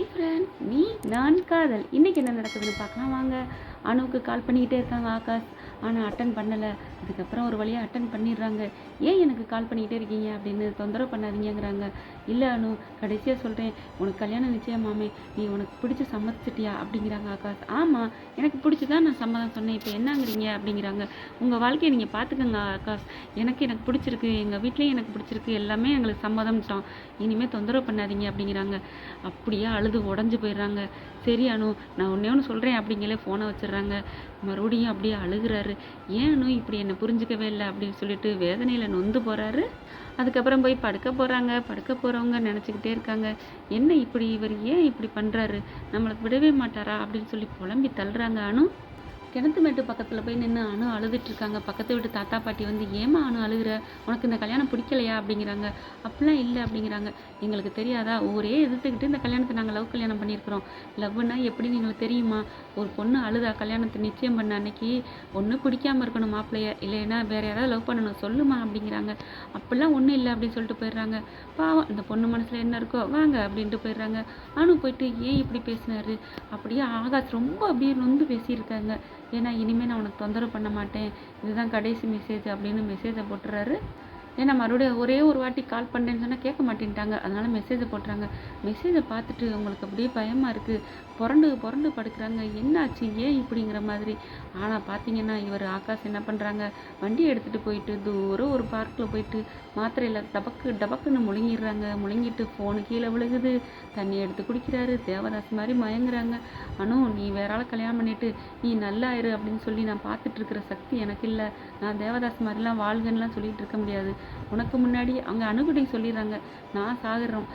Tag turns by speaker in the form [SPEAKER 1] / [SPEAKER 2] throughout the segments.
[SPEAKER 1] Hi friend, நான் காதல். இன்றைக்கி என்ன நடக்குதுன்னு பார்க்கலாம் வாங்க. அணுவுக்கு கால் பண்ணிக்கிட்டே இருக்காங்க ஆகாஷ். ஆனால் அட்டன் பண்ணலை. அதுக்கப்புறம் ஒரு வழியாக அட்டன் பண்ணிடுறாங்க. ஏன் எனக்கு கால் பண்ணிக்கிட்டே இருக்கீங்க அப்படின்னு தொந்தரவு பண்ணாதீங்கிறாங்க. இல்லை அணு, கடைசியாக சொல்கிறேன், உனக்கு கல்யாணம் நிச்சயமாமே, நீ உனக்கு பிடிச்சி சம்மதிச்சிட்டியா அப்படிங்கிறாங்க ஆகாஷ். ஆமாம், எனக்கு பிடிச்சி தான் நான் சம்மதம் சொன்னேன், இப்போ என்னங்கிறீங்க அப்படிங்கிறாங்க. உங்கள் வாழ்க்கையை நீங்கள் பார்த்துக்கங்க ஆகாஷ், எனக்கு பிடிச்சிருக்கு, எங்கள் வீட்லேயும் எனக்கு பிடிச்சிருக்கு, எல்லாமே எங்களுக்கு சம்மதம்ட்டோம், இனிமேல் தொந்தரவு பண்ணாதீங்க அப்படிங்கிறாங்க. அப்படியே அழுது உடஞ்சி போயிடுறாங்க. சரி அணு, நான் ஒன்று சொல்கிறேன் அப்படிங்களே ஃபோனை வச்சிடுறாங்க. மறுபடியும் அப்படியே அழுகிறாரு. ஏன் அணு இப்படி என்னை புரிஞ்சிக்கவே இல்லை அப்படின்னு சொல்லிட்டு வேதனையில் நொந்து போகிறாரு. அதுக்கப்புறம் போய் படுக்க போகிறவங்க நினச்சிக்கிட்டே இருக்காங்க, என்ன இப்படி இவர் ஏன் இப்படி பண்ணுறாரு, நம்மளுக்கு விடவே மாட்டாரா அப்படின்னு சொல்லி புலம்பி தள்ளுறாங்க. அணு கிணத்து மேட்டு பக்கத்தில் போய் நின்று அணு அழுதுட்ருக்காங்க. பக்கத்து வீட்டு தாத்தா பாட்டி வந்து, ஏமா அணு அழுகிற, உனக்கு இந்த கல்யாணம் பிடிக்கலையா அப்படிங்கிறாங்க. அப்படிலாம் இல்லை அப்படிங்கிறாங்க. எங்களுக்கு தெரியாதா, ஊரே எதிர்த்துக்கிட்டு இந்த கல்யாணத்தை நாங்கள் லவ் கல்யாணம் பண்ணியிருக்கிறோம். லவ்னா எப்படின்னு எங்களுக்கு தெரியுமா, ஒரு பொண்ணு அழுதா கல்யாணத்தை நிச்சயம் பண்ண அன்னைக்கு ஒன்று பிடிக்காமல் இருக்கணும் மாப்பிள்ளைய, இல்லைன்னா வேறு யாராவது லவ் பண்ணணும் சொல்லுமா அப்படிங்கிறாங்க. அப்படிலாம் ஒன்றும் இல்லை அப்படின்னு சொல்லிட்டு போயிடுறாங்க. பாவம், இந்த பொண்ணு மனசில் என்ன இருக்கோ வாங்க அப்படின்ட்டு போயிடுறாங்க. அணு போயிட்டு ஏன் இப்படி பேசினாரு, அப்படியே ஆகாஷ் ரொம்ப அப்படியே நொந்து பேசியிருக்காங்க. ஏன்னா இனிமேல் நான் உனக்கு தொந்தரவு பண்ண மாட்டேன், இதுதான் கடைசி மெசேஜ் அப்படின்னு மெசேஜை போட்டுறாரு. ஏன்னா மறுபடியும் ஒரே ஒரு வாட்டி கால் பண்ணுறேன்னு சொன்னால் கேட்க மாட்டேன்ட்டாங்க. அதனால் மெசேஜை போட்டுறாங்க. மெசேஜை பார்த்துட்டு அவங்களுக்கு அப்படியே பயமாக இருக்குது. புரண்டு படுக்கிறாங்க. என்னாச்சு ஏன் இப்படிங்கிற மாதிரி. ஆனால் பார்த்தீங்கன்னா இவர் ஆகாஷ் என்ன பண்ணுறாங்க, வண்டியை எடுத்துகிட்டு போயிட்டு தூரம் ஒரு பார்க்கில் போயிட்டு மாத்திரையில் டபக்குன்னு முழுங்கிடுறாங்க. முழுங்கிட்டு ஃபோனு கீழே விழுகுது. தண்ணி எடுத்து குடிக்கிறாரு. தேவதாஸ் மாதிரி மயங்குறாங்க. அனு, நீ வேற ஆளை கல்யாணம் பண்ணிட்டு நீ நல்லா இரு அப்படின்னு சொல்லி நான் பார்த்துட்டு இருக்கிற சக்தி எனக்கு இல்லை. நான் தேவதாஸ் மாதிரிலாம் வாழ்கன்னுலாம் சொல்லிட்டு இருக்க முடியாது. உனக்கு முன்னாடி அங்கே அணுகுடி சொல்லிடுறாங்க, நான் சாகுறோம்,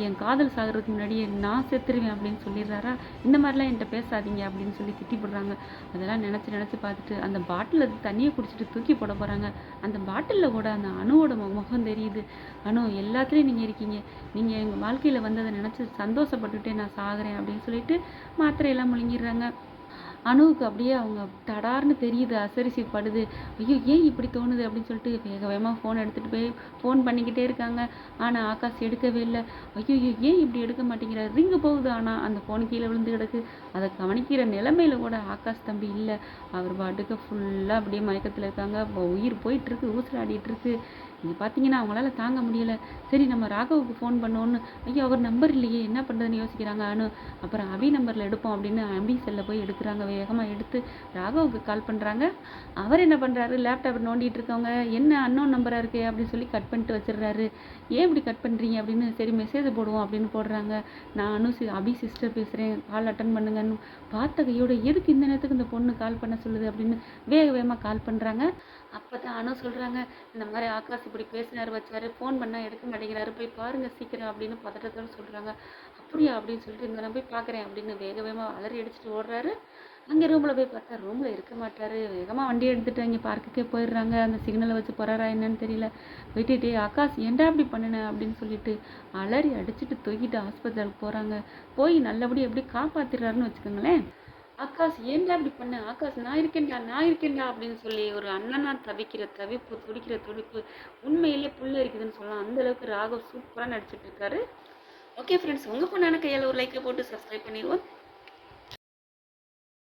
[SPEAKER 1] என் காதல் சாகிறதுக்கு முன்னாடியே நான் செத்துருவேன் அப்படின்னு சொல்லிடுறாரா. இந்த மாதிரிலாம் என்கிட்ட பேசாதீங்க அப்படின்னு சொல்லி திட்டி போடுறாங்க. அதெல்லாம் நினச்சி பார்த்துட்டு அந்த பாட்டிலில் தண்ணியை குடிச்சிட்டு தூக்கி போட போகிறாங்க. அந்த பாட்டிலில் கூட அந்த அணுவோட முகம் தெரியுது. அணு, எல்லாத்துலேயும் நீங்கள் இருக்கீங்க, நீங்கள் எங்கள் வாழ்க்கையில் வந்ததை நினச்சி சந்தோஷப்பட்டுட்டே நான் சாகுறேன் அப்படின்னு சொல்லிட்டு மாத்திரையெல்லாம் முழுங்கிடுறாங்க. அணுவுக்கு அப்படியே அவங்க தடார்னு தெரியுது, அசரிசி படுது. ஐயோ ஏன் இப்படி தோணுது அப்படின்னு சொல்லிட்டு வேகமாக ஃபோன் எடுத்துகிட்டு போய் ஃபோன் பண்ணிக்கிட்டே இருக்காங்க. ஆனால் ஆகாஷ் எடுக்கவே இல்லை. ஐயோ ஏன் இப்படி எடுக்க மாட்டேங்கிறார், ரிங்கு போகுது. ஆனால் அந்த ஃபோன் கீழே விழுந்து கிடக்கு. அதை கவனிக்கிற நிலைமையில கூட ஆகாஷ் தம்பி இல்லை. அவர் பாட்டுக்கு ஃபுல்லாக அப்படியே மயக்கத்தில் இருக்காங்க. உயிர் போயிட்டுருக்கு, ஊசலாடிட்டுருக்கு. இங்கே பார்த்தீங்கன்னா அவங்களால தாங்க முடியலை. சரி நம்ம ராகவுக்கு ஃபோன் பண்ணோன்னு, ஐயோ அவர் நம்பர் இல்லையே, என்ன பண்ணுறதுன்னு யோசிக்கிறாங்க அனு. அப்புறம் அபி நம்பரில் எடுப்போம் அப்படின்னு அபி செல்லில் போய் எடுக்கிறாங்க. வேகமாக எடுத்து ராகவுக்கு கால் பண்ணுறாங்க. அவர் என்ன பண்ணுறாரு, லேப்டாப் நோண்டிகிட்டு இருக்கவங்க, என்ன அன்னோன் நம்பராக இருக்கே அப்படின்னு சொல்லி கட் பண்ணிட்டு வச்சிடுறாரு. ஏன் இப்படி கட் பண்ணுறீங்க அப்படின்னு, சரி மெசேஜ் போடுவோம் அப்படின்னு போடுறாங்க. நான் அபி சிஸ்டர் பேசுகிறேன், கால் அட்டன் பண்ணுங்கன்னு பார்த்த கையோட, எதுக்கு இந்த நேரத்துக்கு இந்த பொண்ணு கால் பண்ண சொல்லுது அப்படின்னு வேகமாக கால் பண்ணுறாங்க. அப்போ தான் அனு சொல்கிறாங்க, இந்த மாதிரி ஆகாஷ் இப்படி பேசினார் வச்சாரு, ஃபோன் பண்ணால் எடுக்க மாட்டேங்கிறாரு, போய் பாருங்கள் சீக்கிரம் அப்படின்னு பதட்டத்தோடு சொல்கிறாங்க. அப்படியா அப்படின்னு சொல்லிட்டு இந்த நான் போய் பார்க்குறேன் அப்படின்னு வேகமாக அலறி அடிச்சுட்டு ஓடுறாரு. அங்கே ரூமில் போய் பார்த்தா ரூமில் இருக்க மாட்டார். வேகமாக வண்டி எடுத்துகிட்டு அங்கே பார்க்குக்கே போயிடுறாங்க. அந்த சிக்னலை வச்சு போகிறாரா என்னன்னு தெரியல. போயிட்டு ஆகாஷ் ஏன்டா அப்படி பண்ணினேன் அப்படின்னு சொல்லிட்டு அலறி அடிச்சுட்டு தூக்கிட்டு ஹாஸ்பிட்டலுக்கு போகிறாங்க. போய் நல்லபடியாக எப்படி காப்பாற்றிடுறாருன்னு வச்சுக்கோங்களேன். ஆகாஷ் ஏன்டா அப்படி பண்ண, ஆகாஷ் நான் இருக்கேன்டா அப்படின்னு சொல்லி ஒரு அண்ணனா துடிக்கிற துடிப்பு உண்மையிலேயே புல்ல இருக்குதுன்னு சொல்லலாம். அந்த அளவுக்கு ராகவ் சூப்பராக நடிச்சிட்டு இருக்காரு. ஓகே ஃப்ரெண்ட்ஸ், உங்கள் பொண்ணான கையால் ஒரு லைக்கை போட்டு சப்ஸ்கிரைப் பண்ணிடுவோம்.